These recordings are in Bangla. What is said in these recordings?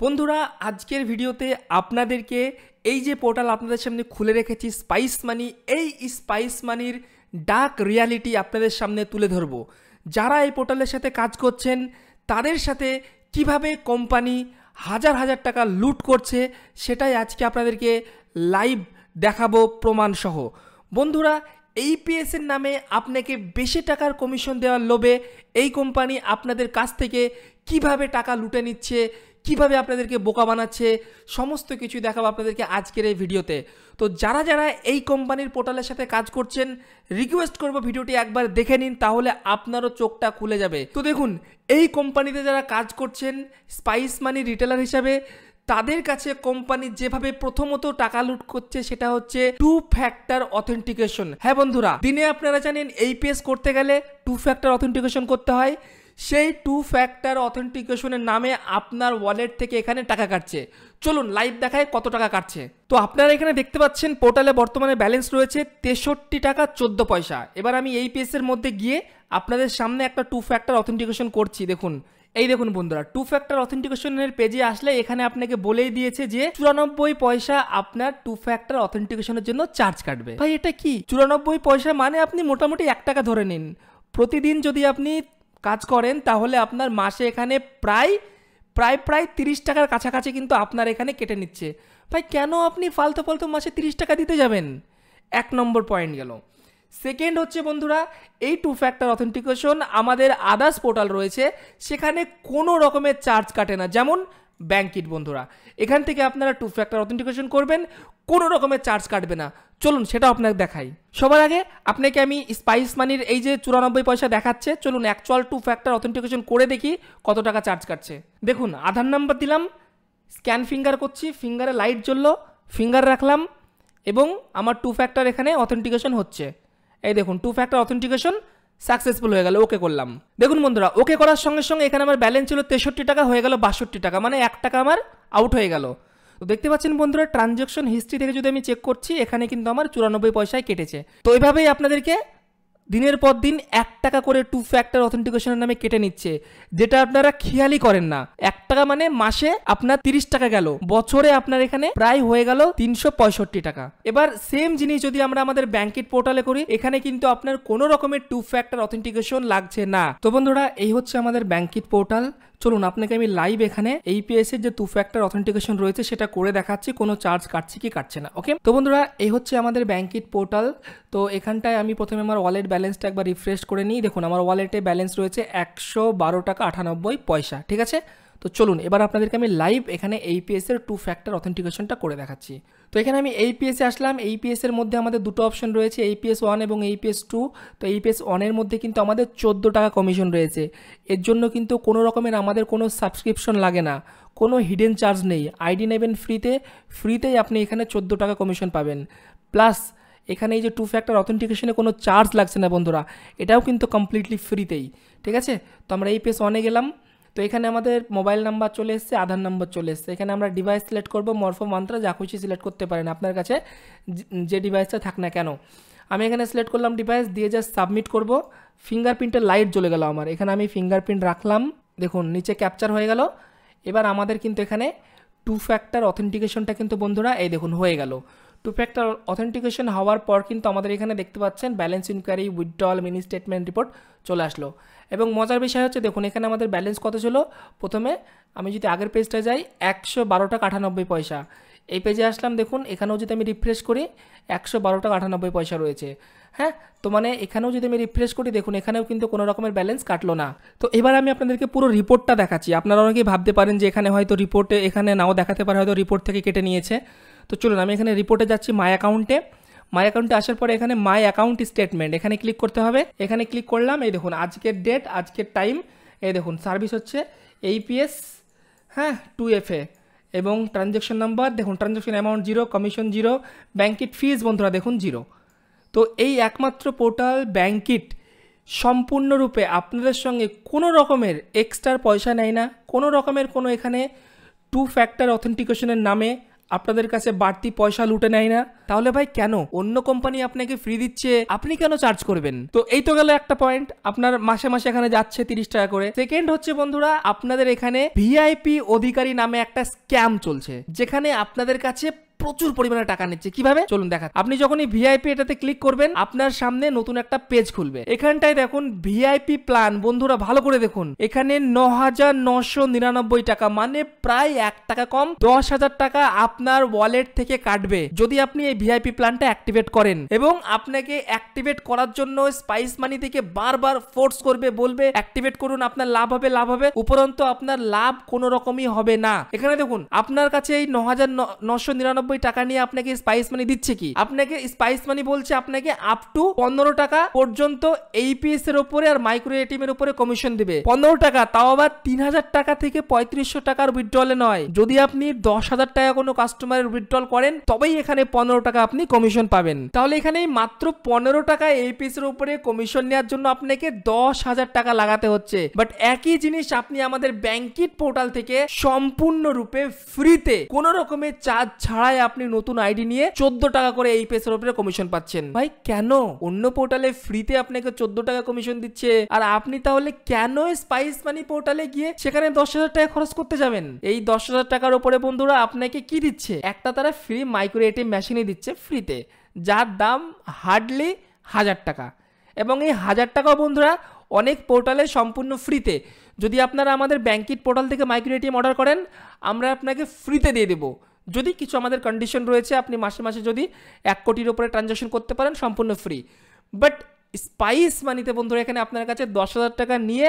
বন্ধুরা আজকের ভিডিওতে আপনাদেরকে এই যে পোর্টাল আপনাদের সামনে খুলে রেখেছি স্পাইস মানি, এই স্পাইস মানির ডার্ক রিয়ালিটি আপনাদের সামনে তুলে ধরব। যারা এই পোর্টালের সাথে কাজ করছেন তাদের সাথে কিভাবে কোম্পানি হাজার হাজার টাকা লুট করছে সেটাই আজকে আপনাদেরকে লাইভ দেখাবো প্রমাণসহ। বন্ধুরা এইপিএসের নামে আপনাকে বেশি টাকার কমিশন দেওয়ার লোভে এই কোম্পানি আপনাদের কাছ থেকে কিভাবে টাকা লুটে নিচ্ছে, কিভাবে আপনাদেরকে বোকা বানাচ্ছে, সমস্ত কিছু দেখাবো আপনাদেরকে আজকের এই ভিডিওতে। তো যারা যারা এই কোম্পানির পোর্টালের সাথে কাজ করছেন রিকোয়েস্ট করব ভিডিওটি একবার দেখে নিন, তাহলে আপনারও চোখটা খুলে যাবে। তো দেখুন, এই কোম্পানিতে যারা কাজ করছেন স্পাইস মানি রিটেলার হিসাবে, তাদের কাছে কোম্পানি যেভাবে প্রথমত টাকা লুট করছে সেটা হচ্ছে 2 ফ্যাক্টর অথেন্টিকেশন। হ্যাঁ বন্ধুরা, দিনে আপনারা জানেন এইপিএস করতে গেলে 2 ফ্যাক্টর অথেন্টিকেশন করতে হয়। সেই 2 ফ্যাক্টর অথেন্টিকেশনের নামে আপনার ওয়ালেট থেকে এখানে টাকা কাটছে। চলুন লাইভ দেখায় কত টাকা কাটছে। তো আপনারা এখানে দেখতে পাচ্ছেন পোর্টালে বর্তমানে ব্যালেন্স রয়েছে 63 টাকা 14 পয়সা। এবার আমি এইপিএস এর মধ্যে গিয়ে আপনাদের সামনে একটা 2 ফ্যাক্টর অথেন্টিকেশন করছি। দেখুন, এই দেখুন বন্ধুরা, 2 ফ্যাক্টর অথেন্টিকেশনের পেজে আসলে এখানে আপনাকে বলেই দিয়েছে যে 94 পয়সা আপনার 2 ফ্যাক্টর অথেন্টিকেশনের জন্য চার্জ কাটবে। ভাই এটা কি 94 পয়সা? মানে আপনি মোটামুটি 1 টাকা ধরে নিন। প্রতিদিন যদি আপনি কাজ করেন তাহলে আপনার মাসে এখানে প্রায় 30 টাকার কাছাকাছি কিন্তু আপনার এখানে কেটে নিচ্ছে। ভাই কেন আপনি ফালতু মাসে 30 টাকা দিতে যাবেন? 1 নম্বর পয়েন্ট গেল। সেকেন্ড হচ্ছে বন্ধুরা, এই 2 ফ্যাক্টর অথেন্টিকেশন আমাদের আদার্স পোর্টাল রয়েছে সেখানে কোনো রকমের চার্জ কাটে না, যেমন ব্যাঙ্কিট। বন্ধুরা এখান থেকে আপনারা 2 ফ্যাক্টর অথেন্টিকেশন করবেন, কোনো রকমের চার্জ কাটবে না। চলুন সেটা আপনাকে দেখাই। সবার আগে আপনাকে আমি স্পাইস মানির এই যে 94 পয়সা দেখাচ্ছে, চলুন অ্যাকচুয়াল 2 ফ্যাক্টর অথেন্টিকেশন করে দেখি কত টাকা চার্জ কাটছে। দেখুন, আধার নাম্বার দিলাম, স্ক্যান ফিঙ্গার করছি, ফিঙ্গারে লাইট জ্বললো, ফিঙ্গার রাখলাম এবং আমার 2 ফ্যাক্টর এখানে অথেন্টিকেশন হচ্ছে। এই দেখুন 2 ফ্যাক্টর অথেন্টিকেশন সাকসেসফুল হয়ে গেল, ওকে করলাম। দেখুন বন্ধুরা, ওকে করার সঙ্গে সঙ্গে এখানে আমার ব্যালেন্স ছিল 63 টাকা, হয়ে গেল 62 টাকা, মানে 1 টাকা আমার আউট হয়ে গেল। তো দেখতে পাচ্ছেন বন্ধুরা, ট্রানজ্যাকশন হিস্ট্রি থেকে যদি আমি চেক করছি এখানে কিন্তু আমার 94 পয়সায় কেটেছে। তো এইভাবেই আপনাদেরকে দিনের পর দিন 1 টাকা করে 2 ফ্যাক্টর অথেন্টিকেশনের নামে কেটে নিচ্ছে, যেটা আপনারা খেয়ালই করেন না। 1 টাকা মানে মাসে আপনার 30 টাকা গেল, বছরে আপনার এখানে প্রায় হয়ে গেল 365 টাকা। এবার সেম জিনিস যদি আমরা আমাদের ব্যাঙ্কিট পোর্টালে করি, এখানে কিন্তু আপনার কোনো রকমের 2 ফ্যাক্টর অথেন্টিকেশন লাগছে না। তো বন্ধুরা এই হচ্ছে আমাদের ব্যাঙ্কিট পোর্টাল। চলুন আপনাকে আমি লাইভ এখানে এইপিএস এর যে 2 ফ্যাক্টর অথেন্টিকেশন রয়েছে সেটা করে দেখাচ্ছি, কোনো চার্জ কাটছে কি কাটছে না। ওকে, তো বন্ধুরা এই হচ্ছে আমাদের ব্যাঙ্কিট পোর্টাল। তো এখানটায় আমি প্রথমে আমার ওয়ালেট ব্যালেন্সটা একবার রিফ্রেশ করে নিই। দেখুন আমার ওয়ালেটে ব্যালেন্স রয়েছে 112 টাকা 98 পয়সা। ঠিক আছে, তো চলুন এবার আপনাদেরকে আমি লাইভ এখানে এইপিএস এর 2 ফ্যাক্টর অথেন্টিকেশনটা করে দেখাচ্ছি। তো এখানে আমি এইপিএস এ আসলাম। এইপিএস এর মধ্যে আমাদের দুটো অপশন রয়েছে, এইপিএস 1 এবং এইপিএস 2। তো এইপিএস 1 এর মধ্যে কিন্তু আমাদের 14 টাকা কমিশন রয়েছে। এর জন্য কিন্তু কোনো রকমের আমাদের কোনো সাবস্ক্রিপশন লাগে না, কোনো হিডেন চার্জ নেই। আইডি নেবেন ফ্রিতেই আপনি এখানে 14 টাকা কমিশন পাবেন। প্লাস এখানে এই যে 2 ফ্যাক্টর অথেন্টিকেশনে কোনো চার্জ লাগছে না বন্ধুরা, এটাও কিন্তু কমপ্লিটলি ফ্রিতেই। ঠিক আছে, তো আমরা এইপিএস 1 এ গেলাম। তো এখানে আমাদের মোবাইল নাম্বার চলে এসছে, আধার নাম্বার চলে এসছে। এখানে আমরা ডিভাইস সিলেক্ট করব, মরফো মান্ত্রা যা খুশি সিলেক্ট করতে পারেন আপনার কাছে যে ডিভাইসটা থাক না কেন। আমি এখানে সিলেক্ট করলাম ডিভাইস, দিয়ে জাস্ট সাবমিট করব। ফিঙ্গারপ্রিন্টের লাইট জ্বলে গেল আমার, এখানে আমি ফিঙ্গারপ্রিন্ট রাখলাম। দেখুন নিচে ক্যাপচার হয়ে গেল। এবার আমাদের কিন্তু এখানে 2 ফ্যাক্টর অথেন্টিকেশনটা কিন্তু বন্ধুরা এই দেখুন হয়ে গেল। 2 ফ্যাক্টর অথেন্টিকেশন হওয়ার পর কিন্তু আমাদের এখানে দেখতে পাচ্ছেন balance inquiry, withdrawal, mini statement report চলে আসলো। এবং মজার বিষয় হচ্ছে দেখুন এখানে আমাদের ব্যালেন্স কত ছিল। প্রথমে আমি যদি আগের পেজটা যাই 112 টাকা 98 পয়সা, এই পেজে আসলাম। দেখুন এখানেও যদি আমি রিফ্রেশ করি 112 টাকা 98 পয়সা রয়েছে। হ্যাঁ, তো মানে এখানেও যদি আমি রিফ্রেশ করি দেখুন এখানেও কিন্তু কোনো রকমের ব্যালেন্স কাটলো না। তো এবার আমি আপনাদেরকে পুরো রিপোর্টটা দেখাচ্ছি। আপনারা অনেকেই ভাবতে পারেন যে এখানে হয়তো রিপোর্টে এখানে নাও দেখাতে পারে, হয়তো রিপোর্ট থেকে কেটে নিয়েছে। তো চলুন আমি এখানে রিপোর্টে যাচ্ছি, মাই অ্যাকাউন্টে আসার পরে এখানে মাই অ্যাকাউন্ট স্টেটমেন্ট এখানে ক্লিক করতে হবে। এখানে ক্লিক করলাম, এই দেখুন আজকের ডেট, আজকের টাইম, এই দেখুন সার্ভিস হচ্ছে এইপিএস 2FA এবং ট্রানজ্যাকশন নাম্বার দেখুন, ট্রানজ্যাকশন অ্যামাউন্ট 0, কমিশন 0, ব্যাঙ্কিট ফিজ বন্ধুরা দেখুন 0। তো এই একমাত্র পোর্টাল ব্যাঙ্কিট সম্পূর্ণরূপে আপনাদের সঙ্গে কোনো রকমের এক্সট্রা পয়সা নেয় না, কোনো রকমের কোনো এখানে 2 ফ্যাক্টর অথেন্টিকেশনের নামে আপনাদের কাছে বাড়তি পয়সা লুটে নেয় না? তাহলে ভাই কেন অন্য কোম্পানি আপনাকে ফ্রি দিচ্ছে, আপনি কেন চার্জ করবেন? তো এই তো গেল একটা পয়েন্ট, আপনার মাসে মাসে এখানে যাচ্ছে 30 টাকা করে। সেকেন্ড হচ্ছে বন্ধুরা, আপনাদের এখানে ভিআইপি অধিকারী নামে একটা স্ক্যাম চলছে, যেখানে আপনাদের কাছে প্রচুর পরিমাণে টাকা নিচ্ছে। কিভাবে চলুন দেখা। আপনি যখনই ভিআইপি এটাতে ক্লিক করবেন, আপনার সামনে নতুন একটা পেজ খুলবে। এখানটায় দেখুন ভিআইপি প্ল্যান, বন্ধুরা ভালো করে দেখুন, এখানে 9,999 টাকা, মানে প্রায় 1 টাকা কম, 10,000 টাকা আপনার ওয়ালেট থেকে কাটবে যদি আপনি এই ভিআইপি প্ল্যানটা অ্যাক্টিভেট করেন। এবং আপনাকে অ্যাক্টিভেট করার জন্য স্পাইস মানি থেকে বারবার ফোর্স করবে, বলবে অ্যাক্টিভেট করুন, আপনার লাভ হবে লাভ হবে, উপরন্তু আপনার লাভ কোনো রকমই হবে না। এখানে দেখুন আপনার কাছে এই 9,999 টাকা নিয়ে আপনাকে স্পাইস মানি দিচ্ছে কি, আপনাকে স্পাইস মানি বলছে আপনাকে আপ টু 15 টাকা পর্যন্ত এইপিএস এর উপরে আর মাইক্রো এটিএম এর উপরে কমিশন দিবে। 15 টাকা, তাও আবার 3,000 টাকা থেকে 3500 টাকার উইথড্রলে নয়। যদি আপনি 10,000 টাকা কোনো কাস্টমারের উইথড্রল করেন, তবেই এখানে 15 টাকা আপনি কমিশন পাবেন। তাহলে এখানে মাত্র 15 টাকা এইপিএস এর উপরে কমিশন নেওয়ার জন্য আপনাকে 10,000 টাকা লাগাতে হচ্ছে। বাট একই জিনিস আপনি আমাদের ব্যাংকিট পোর্টাল থেকে সম্পূর্ণরূপে ফ্রিতে, কোনো রকমের চার্জ ছাড়াই আপনি নতুন আইডি নিয়ে 14 টাকা করে এই পেজের উপরে কমিশন পাচ্ছেন। ভাই কেন অন্য পোর্টালে ফ্রিতে আপনাকে 14 টাকা কমিশন দিচ্ছে, আর আপনি তাহলে কেন স্পাইস মানি পোর্টালে গিয়ে সেখানে 10,000 টাকা খরচ করতে যাবেন? এই 10,000 টাকার উপরে বন্ধুরা আপনাকে কি দিচ্ছে, একটা তারা ফ্রি মাইক্রো এটিএম মেশিনই দিচ্ছে ফ্রিতে, যার দাম হার্ডলি 1000 টাকা। এবং এই 1000 টাকাও বন্ধুরা অনেক পোর্টালে সম্পূর্ণ ফ্রিতে। যদি আপনারা আমাদের ব্যাংকিট পোর্টাল থেকে মাইক্রো এটিএম অর্ডার করেন, আমরা আপনাকে ফ্রিতে দিয়ে দেবো। যদি কিছু আমাদের কন্ডিশন রয়েছে, আপনি মাসে মাসে যদি 1 কোটির উপরে ট্রানজাকশন করতে পারেন, সম্পূর্ণ ফ্রি। বাট স্পাইস মানিতে বন্ধুরা এখানে আপনার কাছে 10,000 টাকা নিয়ে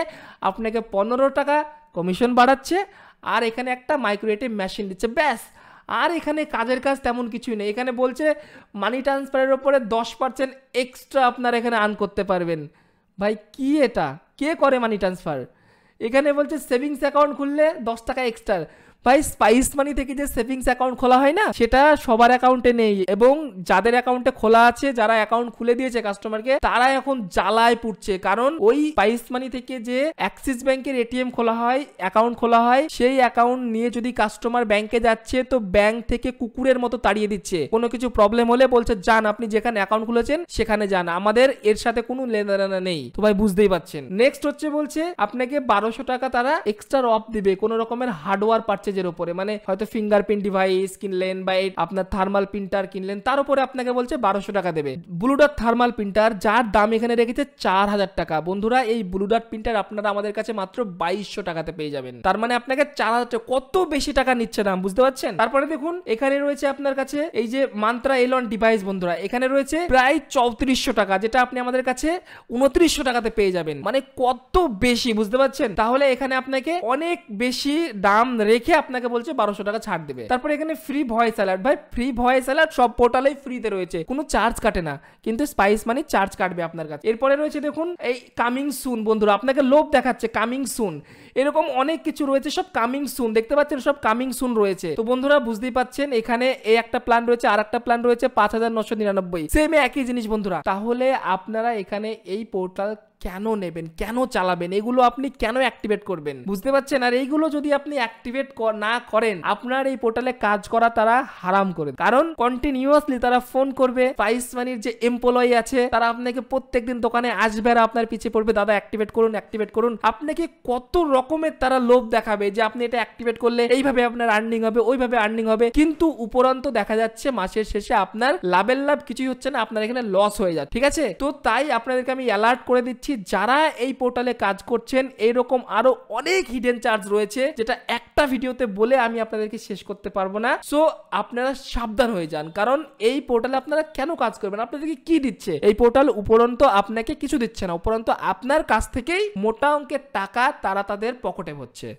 আপনাকে 15 টাকা কমিশন বাড়াচ্ছে, আর এখানে একটা মাইক্রো এটিএম মেশিন দিচ্ছে, ব্যাস। আর এখানে কাজের কাজ তেমন কিছুই নেই। এখানে বলছে মানি ট্রান্সফারের উপরে 10% এক্সট্রা আপনারা এখানে আর্ন করতে পারবেন। ভাই কি এটা, কে করে মানি ট্রান্সফার? এখানে বলছে সেভিংস অ্যাকাউন্ট খুললে 10 টাকা এক্সট্রা। ভাই স্পাইস মানি থেকে যে সেভিংস অ্যাকাউন্ট খোলা হয় না, সেটা সবার অ্যাকাউন্টে নেই। এবং যাদের অ্যাকাউন্টে খোলা আছে, যারা অ্যাকাউন্ট খুলে দিয়েছে কাস্টমারকে, তারা এখন জ্বালায় পুড়ছে। কারণ ওই স্পাইস মানি থেকে যে অ্যাক্সিস ব্যাংকের এটিএম খোলা হয়, অ্যাকাউন্ট খোলা হয়, সেই অ্যাকাউন্ট নিয়ে যদি কাস্টমার ব্যাংকে যাচ্ছে, তো ব্যাংক থেকে কুকুরের মতো তাড়িয়ে দিচ্ছে। কোনো কিছু প্রবলেম হলে বলছে যান, আপনি যেখানে অ্যাকাউন্ট খুলেছেন সেখানে যান, আমাদের এর সাথে কোনো লেনদেন নেই। তো ভাই বুঝতেই পারছেন। নেক্সট হচ্ছে বলছে আপনাকে 1200 টাকা তারা এক্সট্রা অফ দিবে কোনো রকমের হার্ডওয়্যার পারচেজ এর উপরে, মানে হয়তো ফিঙ্গারপ্রিন্ট ডিভাইস কিনলেন বা আপনার থার্মাল প্রিন্টার কিনলেন, তার উপরে আপনাকে বলছে 1200 টাকা দেবে। ব্লু ডট থার্মাল প্রিন্টার, যার দাম এখানে রেখেছে 4,000 টাকা। বন্ধুরা এই ব্লু ডট প্রিন্টার আপনারা আমাদের কাছে মাত্র 2200 টাকাতে পেয়ে যাবেন। তার মানে আপনাকে 4,000 টাকা, কত বেশি টাকা নিচ্ছে দাম, বুঝতে পারছেন? তারপরে দেখুন এখানে রয়েছে আপনার কাছে এই যে মান্ত্রা এলন ডিভাইস, বন্ধুরা এখানে রয়েছে প্রায় 3400 টাকা, যেটা আপনি আমাদের কাছে 2900 টাকাতে পেয়ে যাবেন। মানে কত বেশি, বুঝতে পারছেন? তাহলে এখানে আপনাকে অনেক বেশি দাম রেখে আপনাকে বলছে 1200 টাকা ছাড় দেবে। তারপরে এখানে ফ্রি ভয়েস অ্যালার্ট, ভাই ফ্রি ভয়েস অ্যালার্ট সব পোর্টালেই ফ্রিতে রয়েছে, কোনো চার্জ কাটে না, কিন্তু স্পাইস মানি চার্জ কাটবে আপনার কাছে। এরপরে রয়েছে দেখুন এই কামিং সুন, বন্ধুরা আপনাকে লোভ দেখাচ্ছে কামিং সুন, এরকম অনেক কিছু রয়েছে, সব কামিং সুন, দেখতে পাচ্ছেন সব কামিং সুন রয়েছে। তো বন্ধুরা বুঝতেই পাচ্ছেন, এখানে এই একটা প্ল্যান রয়েছে, আর একটা প্ল্যান রয়েছে 5,999, সেম একই জিনিস বন্ধুরা। তাহলে আপনারা এখানে এই পোর্টাল কেন নেবেন, কেন চালাবেন, এগুলো আপনি কেন অ্যাক্টিভেট করবেন, বুঝতে পারছেন? আর এইগুলো যদি আপনি অ্যাক্টিভেট না করেন, আপনার এই পোর্টালে কাজ করা তারা হারাম করে, কারণ কন্টিনিউয়াসলি তারা ফোন করবে। স্পাইস মানির যে এমপ্লয়ি আছে, তারা আপনাকে প্রত্যেকদিন দোকানে আসবে আর আপনার পিছে পড়বে, দাদা অ্যাক্টিভেট করুন অ্যাক্টিভেট করুন। আপনাকে কত রকমের তারা লোভ দেখাবে যে আপনি এটা অ্যাক্টিভেট করলে এইভাবে আপনার আর্নিং হবে, ওইভাবে আর্নিং হবে, কিন্তু উপরন্ত দেখা যাচ্ছে মাসের শেষে আপনার লাভের লাভ কিছুই হচ্ছে না, আপনার এখানে লস হয়ে যাচ্ছে। ঠিক আছে, তো তাই আপনাদেরকে আমি অ্যালার্ট করে দিচ্ছি, যারা এই পোর্টালে কাজ করছেন, এইরকম আরো অনেক হিডেন চার্জ রয়েছে, যেটা একটা ভিডিওতে বলে আমি আপনাদেরকে শেষ করতে পারবো না। সো আপনারা সাবধান হয়ে যান, কারণ এই পোর্টালে আপনারা কেন কাজ করবেন, আপনাদেরকে কি দিচ্ছে এই পোর্টাল? উপরন্ত আপনাকে কিছু দিচ্ছে না, উপরন্ত আপনার কাছ থেকেই মোটা অঙ্কের টাকা তারা তাদের পকেটে ভরছে।